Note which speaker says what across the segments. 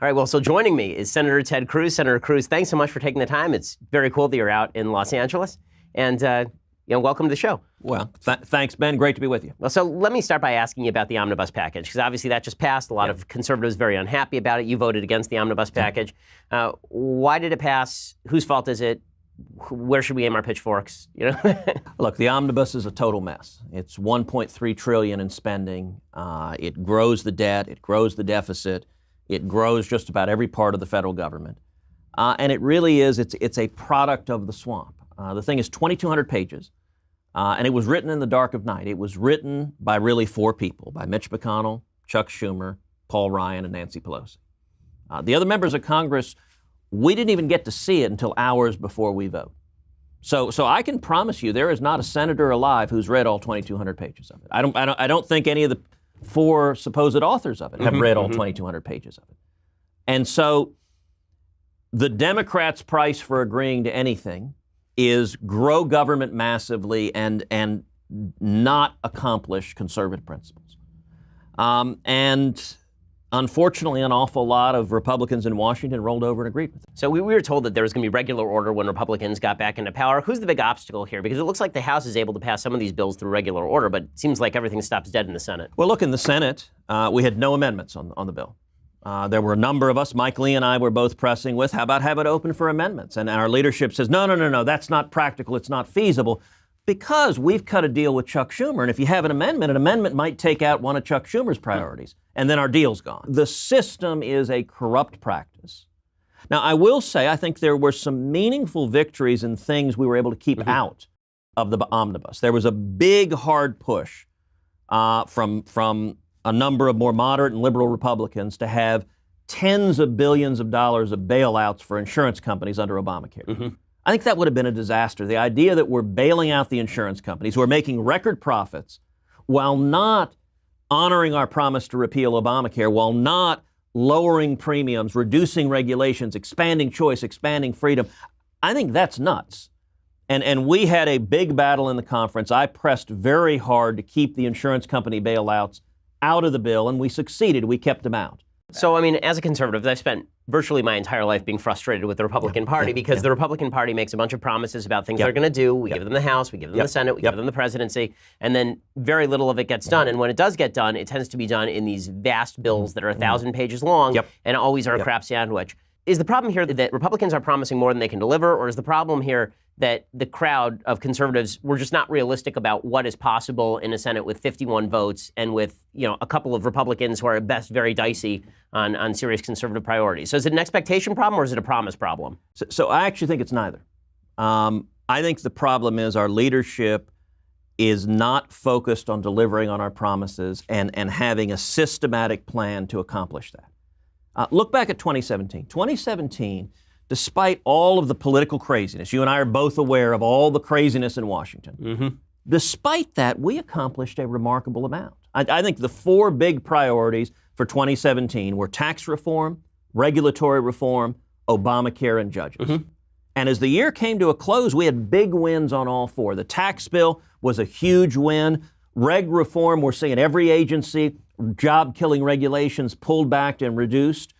Speaker 1: All right, well, so joining me is Senator Ted Cruz. Senator Cruz, thanks so much for taking the time. It's very cool that you're out in Los Angeles. And, welcome to the show.
Speaker 2: Well, thanks, Ben. Great to be with you.
Speaker 1: Well, so let me start by asking you about the Omnibus package, because obviously that just passed. A lot of conservatives very unhappy about it. You voted against the Omnibus package. Why did it pass? Whose fault is it? Where should we aim our pitchforks?
Speaker 2: Look, the Omnibus is a total mess. It's $1.3 trillion in spending. It grows the debt. It grows the deficit. It grows just about every part of the federal government. And it really is, it's a product of the swamp. The thing is 2,200 pages, and it was written in the dark of night. It was written by really four people, by Mitch McConnell, Chuck Schumer, Paul Ryan, and Nancy Pelosi. The other members of Congress, we didn't even get to see it until hours before we vote. So I can promise you there is not a senator alive who's read all 2,200 pages of it. I don't think any of the four supposed authors of it have read all 2,200 pages of it. And so the Democrats' price for agreeing to anything is grow government massively and not accomplish conservative principles. And unfortunately, an awful lot of Republicans in Washington rolled over and agreed with it.
Speaker 1: So we were told that there was going to be regular order when Republicans got back into power. Who's the big obstacle here? Because it looks like the House is able to pass some of these bills through regular order, but it seems like everything stops dead in the Senate.
Speaker 2: Well, look, in the Senate, we had no amendments on the bill. There were a number of us, Mike Lee and I were both pressing with, how about have it open for amendments? And our leadership says, no, that's not practical, it's not feasible, because we've cut a deal with Chuck Schumer. And if you have an amendment might take out one of Chuck Schumer's priorities, and then our deal's gone. The system is a corrupt practice. Now, I will say, I think there were some meaningful victories in things we were able to keep out of the omnibus. There was a big, hard push from a number of more moderate and liberal Republicans to have tens of billions of dollars of bailouts for insurance companies under Obamacare. I think that would have been a disaster. The idea that we're bailing out the insurance companies who are making record profits while not honoring our promise to repeal Obamacare, while not lowering premiums, reducing regulations, expanding choice, expanding freedom, I think that's nuts. And we had a big battle in the conference. I pressed very hard to keep the insurance company bailouts out of the bill, and we succeeded. We kept them out.
Speaker 1: So, I mean, as a conservative, I've spent virtually my entire life being frustrated with the Republican Party because the Republican Party makes a bunch of promises about things they're going to do. We give them the House, we give them the Senate, we give them the presidency, and then very little of it gets done. And when it does get done, it tends to be done in these vast bills that are 1,000 pages long and always are a crap sandwich. Is the problem here that Republicans are promising more than they can deliver, or is the problem here that the crowd of conservatives were just not realistic about what is possible in a Senate with 51 votes and with, a couple of Republicans who are at best very dicey on serious conservative priorities? So is it an expectation problem or is it a promise problem?
Speaker 2: So I actually think it's neither. I think the problem is our leadership is not focused on delivering on our promises and having a systematic plan to accomplish that. Look back at 2017. 2017, despite all of the political craziness, you and I are both aware of all the craziness in Washington. Despite that, we accomplished a remarkable amount. I think the four big priorities for 2017 were tax reform, regulatory reform, Obamacare, and judges. And as the year came to a close, we had big wins on all four. The tax bill was a huge win. Reg reform, we're seeing every agency, job-killing regulations pulled back and reduced.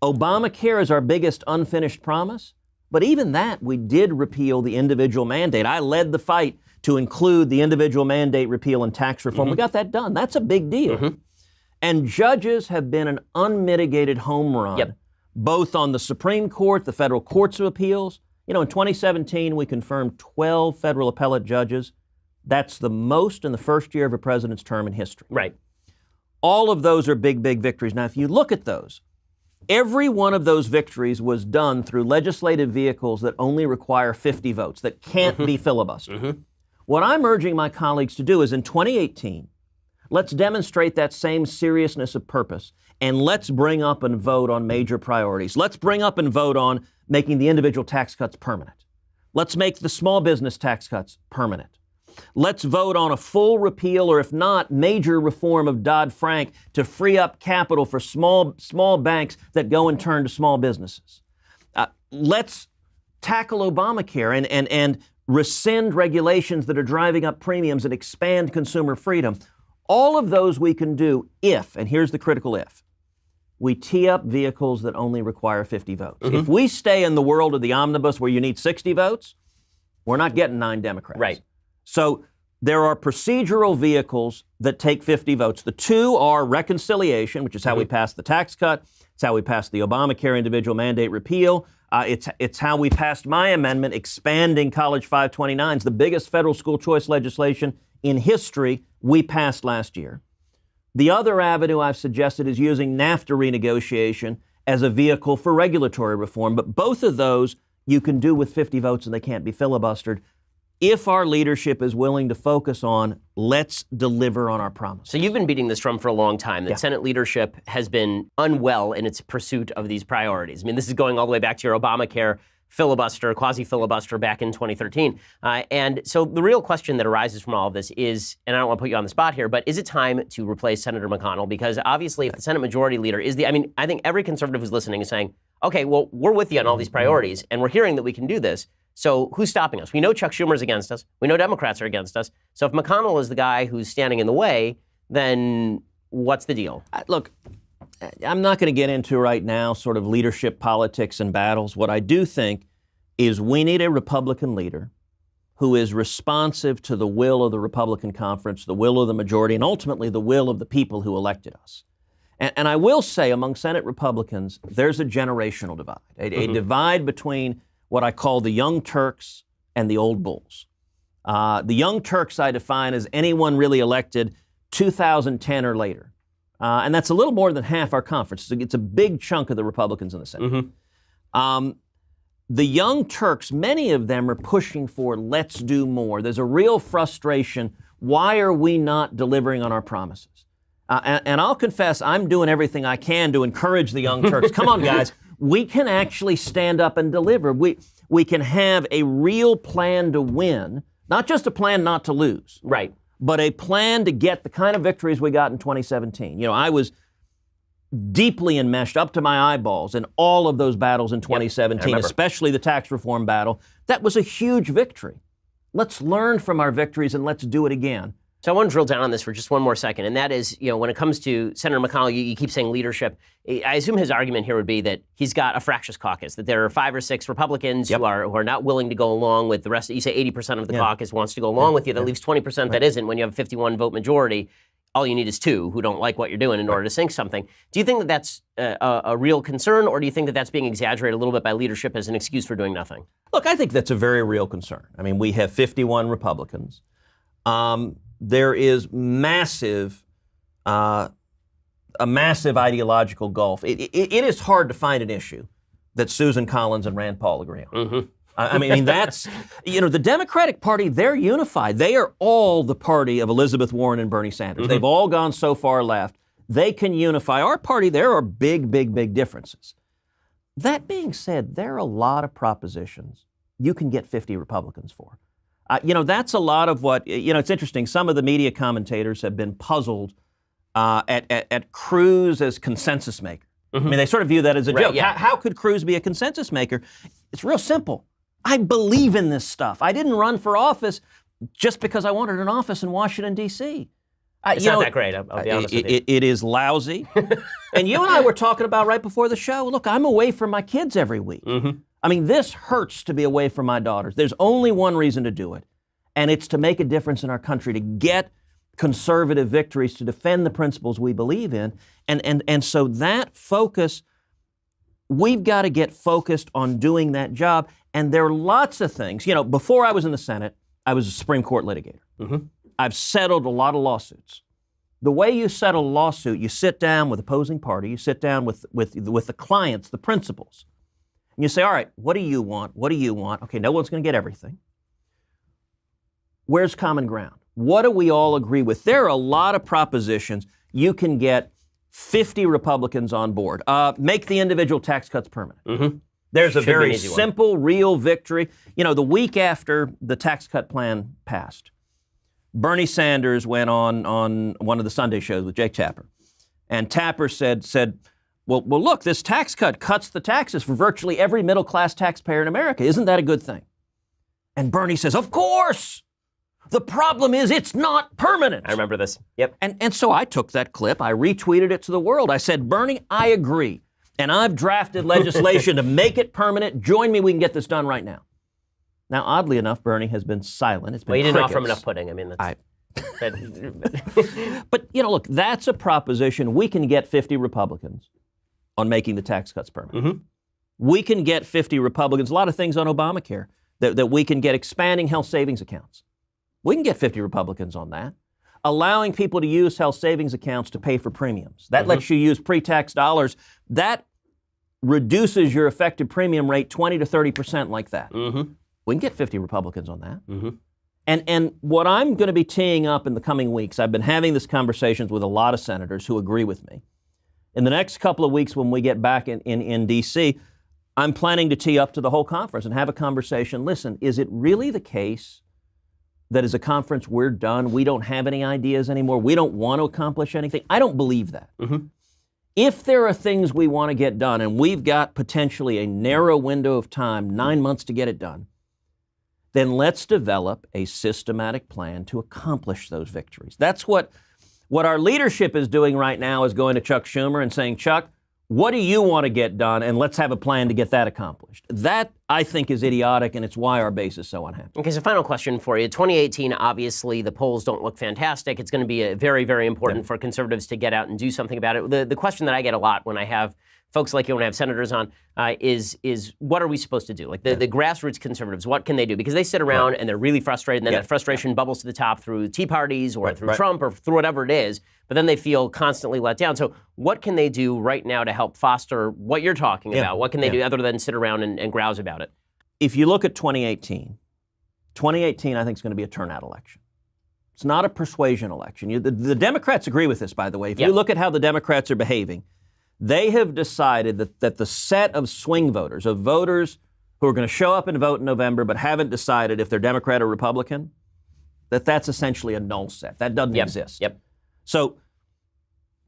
Speaker 2: Obamacare is our biggest unfinished promise. But even that, we did repeal the individual mandate. I led the fight to include the individual mandate repeal in tax reform. We got that done. That's a big deal. And judges have been an unmitigated home run, both on the Supreme Court, the federal courts of appeals. In 2017, we confirmed 12 federal appellate judges. That's the most in the first year of a president's term in history.
Speaker 1: Right.
Speaker 2: All of those are big, big victories. Now, if you look at those, every one of those victories was done through legislative vehicles that only require 50 votes, that can't be filibustered. What I'm urging my colleagues to do is in 2018, let's demonstrate that same seriousness of purpose, and let's bring up and vote on major priorities. Let's bring up and vote on making the individual tax cuts permanent. Let's make the small business tax cuts permanent. Let's vote on a full repeal, or if not, major reform of Dodd-Frank to free up capital for small banks that go and turn to small businesses. Let's tackle Obamacare and rescind regulations that are driving up premiums and expand consumer freedom. All of those we can do if, and here's the critical we tee up vehicles that only require 50 votes. If we stay in the world of the Omnibus where you need 60 votes, we're not getting 9 Democrats.
Speaker 1: Right.
Speaker 2: So there are procedural vehicles that take 50 votes. The two are reconciliation, which is how we passed the tax cut. It's how we passed the Obamacare individual mandate repeal. It's how we passed my amendment expanding College 529s, the biggest federal school choice legislation in history we passed last year. The other avenue I've suggested is using NAFTA renegotiation as a vehicle for regulatory reform. But both of those you can do with 50 votes and they can't be filibustered if our leadership is willing to focus on let's deliver on our promise.
Speaker 1: So you've been beating this drum for a long time, that Senate leadership has been unwell in its pursuit of these priorities. I mean, this is going all the way back to your Obamacare filibuster, quasi-filibuster back in 2013. And so the real question that arises from all of this is, and I don't want to put you on the spot here, but is it time to replace Senator McConnell? Because obviously if the Senate Majority Leader is I think every conservative who's listening is saying, okay, well, we're with you on all these priorities, and we're hearing that we can do this. So who's stopping us? We know Chuck Schumer's against us. We know Democrats are against us. So if McConnell is the guy who's standing in the way, then what's the deal?
Speaker 2: Look, I'm not going to get into right now sort of leadership politics and battles. What I do think is we need a Republican leader who is responsive to the will of the Republican conference, the will of the majority, and ultimately the will of the people who elected us. And I will say among Senate Republicans, there's a generational divide, a divide between what I call the young Turks and the old bulls. The young Turks I define as anyone really elected 2010 or later. And that's a little more than half our conference. It's a big chunk of the Republicans in the Senate. The young Turks, many of them are pushing for let's do more. There's a real frustration. Why are we not delivering on our promises? And I'll confess, I'm doing everything I can to encourage the young Turks. Come on, guys. We can actually stand up and deliver. We can have a real plan to win, not just a plan not to lose.
Speaker 1: Right.
Speaker 2: But a plan to get the kind of victories we got in 2017. You know, I was deeply enmeshed up to my eyeballs in all of those battles in 2017, especially the tax reform battle. That was a huge victory. Let's learn from our victories and let's do it again.
Speaker 1: So I want to drill down on this for just one more second, and that is, when it comes to Senator McConnell, you keep saying leadership. I assume his argument here would be that he's got a fractious caucus, that there are 5 or 6 Republicans who are not willing to go along with the rest. You say 80% of the caucus wants to go along with you. That leaves 20% that isn't. When you have a 51 vote majority, all you need is 2 who don't like what you're doing in order to sink something. Do you think that that's a real concern, or do you think that that's being exaggerated a little bit by leadership as an excuse for doing nothing?
Speaker 2: Look, I think that's a very real concern. I mean, we have 51 Republicans. There is a massive ideological gulf. It is hard to find an issue that Susan Collins and Rand Paul agree on. I mean, that's, the Democratic Party, they're unified. They are all the party of Elizabeth Warren and Bernie Sanders. They've all gone so far left. They can unify. Our party, there are big, big, big differences. That being said, there are a lot of propositions you can get 50 Republicans for. That's a lot of what, it's interesting. Some of the media commentators have been puzzled at Cruz as consensus maker. I mean, they sort of view that as a joke. How could Cruz be a consensus maker? It's real simple. I believe in this stuff. I didn't run for office just because I wanted an office in Washington, D.C.
Speaker 1: It's not that great, I'll be honest with you.
Speaker 2: It is lousy. And you and I were talking about right before the show, look, I'm away from my kids every week. I mean, this hurts to be away from my daughters. There's only one reason to do it, and it's to make a difference in our country, to get conservative victories, to defend the principles we believe in. And so that focus, we've got to get focused on doing that job. And there are lots of things. Before I was in the Senate, I was a Supreme Court litigator. I've settled a lot of lawsuits. The way you settle a lawsuit, you sit down with opposing party, you sit down with the clients, the principals, and you say, all right, what do you want? What do you want? Okay, no one's going to get everything. Where's common ground? What do we all agree with? There are a lot of propositions. You can get 50 Republicans on board. Make the individual tax cuts permanent. There's a very simple, real victory. The week after the tax cut plan passed, Bernie Sanders went on one of the Sunday shows with Jake Tapper. And Tapper said, well, look, this tax cut cuts the taxes for virtually every middle-class taxpayer in America. Isn't that a good thing? And Bernie says, of course. The problem is it's not permanent.
Speaker 1: I remember this. Yep.
Speaker 2: And so I took that clip, I retweeted it to the world. I said, Bernie, I agree. And I've drafted legislation to make it permanent. Join me, we can get this done right now. Now, oddly enough, Bernie has been silent. It's been
Speaker 1: Well, he didn't
Speaker 2: crickets.
Speaker 1: offer him enough pudding. I mean, that's...
Speaker 2: But, look, that's a proposition. We can get 50 Republicans on making the tax cuts permanent.
Speaker 1: Mm-hmm.
Speaker 2: We can get 50 Republicans, a lot of things on Obamacare, that we can get expanding health savings accounts. We can get 50 Republicans on that. Allowing people to use health savings accounts to pay for premiums. That lets you use pre-tax dollars. That reduces your effective premium rate 20 to 30% like that.
Speaker 1: Mm-hmm.
Speaker 2: We can get 50 Republicans on that.
Speaker 1: Mm-hmm.
Speaker 2: And what I'm going to be teeing up in the coming weeks, I've been having these conversations with a lot of senators who agree with me. In the next couple of weeks when we get back in D.C., I'm planning to tee up to the whole conference and have a conversation. Listen, is it really the case that as a conference we're done, we don't have any ideas anymore, we don't want to accomplish anything? I don't believe that.
Speaker 1: Mm-hmm.
Speaker 2: If there are things we want to get done, and we've got potentially a narrow window of time, 9 months to get it done, then let's develop a systematic plan to accomplish those victories. That's what our leadership is doing right now, is going to Chuck Schumer and saying, Chuck, what do you want to get done? And let's have a plan to get that accomplished. That, I think, is idiotic, and it's why our base is so unhappy.
Speaker 1: Okay, so final question for you. 2018, obviously, the polls don't look fantastic. It's going to be very, very important for conservatives to get out and do something about it. The question that I get a lot when I have folks like you, when I have senators on, is what are we supposed to do? Like the grassroots conservatives, what can they do? Because they sit around and they're really frustrated, and then that frustration bubbles to the top through Tea Parties or through Trump or through whatever it is, but then they feel constantly let down. So what can they do right now to help foster what you're talking about? What can they do other than sit around and grouse about it?
Speaker 2: If you look at 2018, I think is going to be a turnout election. It's not a persuasion election. The Democrats agree with this, by the way. If you look at how the Democrats are behaving, they have decided that the set of swing voters, of voters who are going to show up and vote in November but haven't decided if they're Democrat or Republican, that's essentially a null set. That doesn't exist. So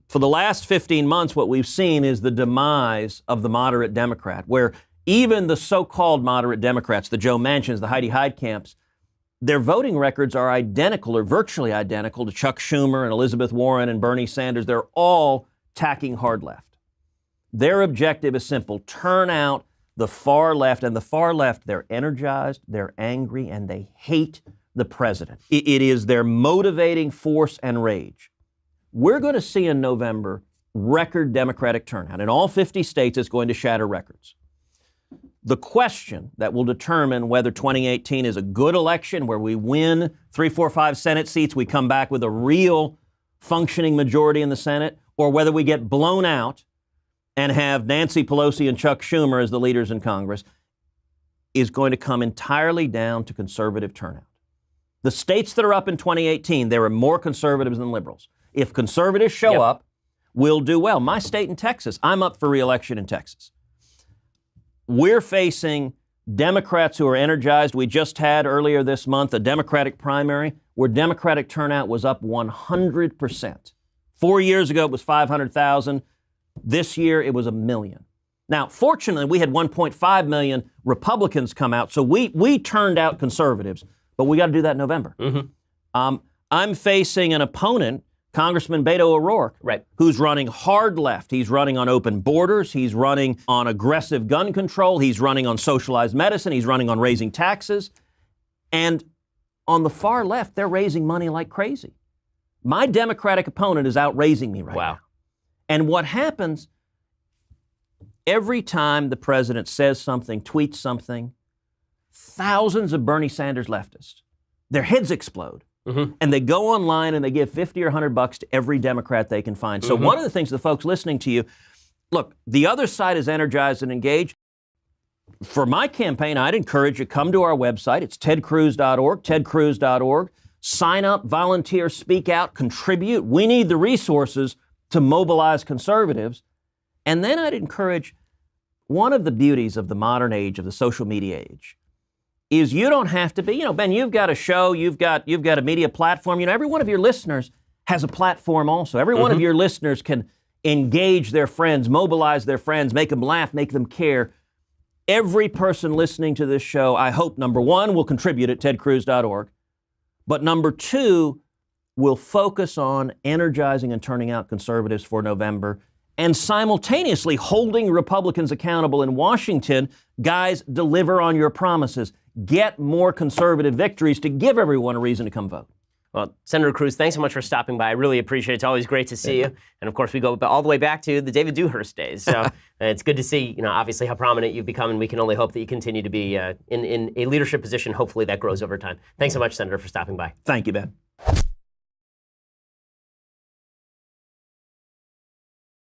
Speaker 2: for the last 15 months, what we've seen is the demise of the moderate Democrat, where even the so-called moderate Democrats, the Joe Manchins, the Heidi Heitkamps, their voting records are identical or virtually identical to Chuck Schumer and Elizabeth Warren and Bernie Sanders. They're all tacking hard left. Their objective is simple: turn out the far left. And the far left, they're energized, they're angry, and they hate the president. It is their motivating force and rage. We're going to see in November record Democratic turnout. In all 50 states, it's going to shatter records. The question that will determine whether 2018 is a good election, where we win 3, 4, 5 Senate seats, we come back with a real functioning majority in the Senate, or whether we get blown out and have Nancy Pelosi and Chuck Schumer as the leaders in Congress, is going to come entirely down to conservative turnout. The states that are up in 2018, there are more conservatives than liberals. If conservatives show up, we'll do well. My state in Texas, I'm up for re-election in Texas. We're facing Democrats who are energized. We just had earlier this month a Democratic primary where Democratic turnout was up 100%. 4 years ago, it was 500,000. This year, it was 1 million. Now, fortunately, we had 1.5 million Republicans come out, so we turned out conservatives, but we got to do that in November. I'm facing an opponent, Congressman Beto O'Rourke, who's running hard left. He's running on open borders. He's running on aggressive gun control. He's running on socialized medicine. He's running on raising taxes. And on the far left, they're raising money like crazy. My Democratic opponent is out raising me right now. And what happens every time the president says something, tweets something, thousands of Bernie Sanders leftists, their heads explode. And they go online and they give $50 or $100 to every Democrat they can find. So one of the things, the folks listening to you, look, the other side is energized and engaged. For my campaign, I'd encourage you to come to our website. It's tedcruz.org, tedcruz.org. Sign up, volunteer, speak out, contribute. We need the resources to mobilize conservatives. And then I'd encourage, one of the beauties of the modern age, of the social media age, is you don't have to be, Ben, you've got a show, you've got a media platform. Every one of your listeners has a platform also. Every one of your listeners can engage their friends, mobilize their friends, make them laugh, make them care. Every person listening to this show, I hope, number one, will contribute at tedcruz.org. But number two, we'll focus on energizing and turning out conservatives for November and simultaneously holding Republicans accountable in Washington. Guys, deliver on your promises. Get more conservative victories to give everyone a reason to come vote.
Speaker 1: Well, Senator Cruz, thanks so much for stopping by. I really appreciate it. It's always great to see you. And of course, we go all the way back to the David Dewhurst days. So it's good to see, obviously how prominent you've become, and we can only hope that you continue to be in a leadership position. Hopefully that grows over time. Thanks so much, Senator, for stopping by.
Speaker 2: Thank you, Ben.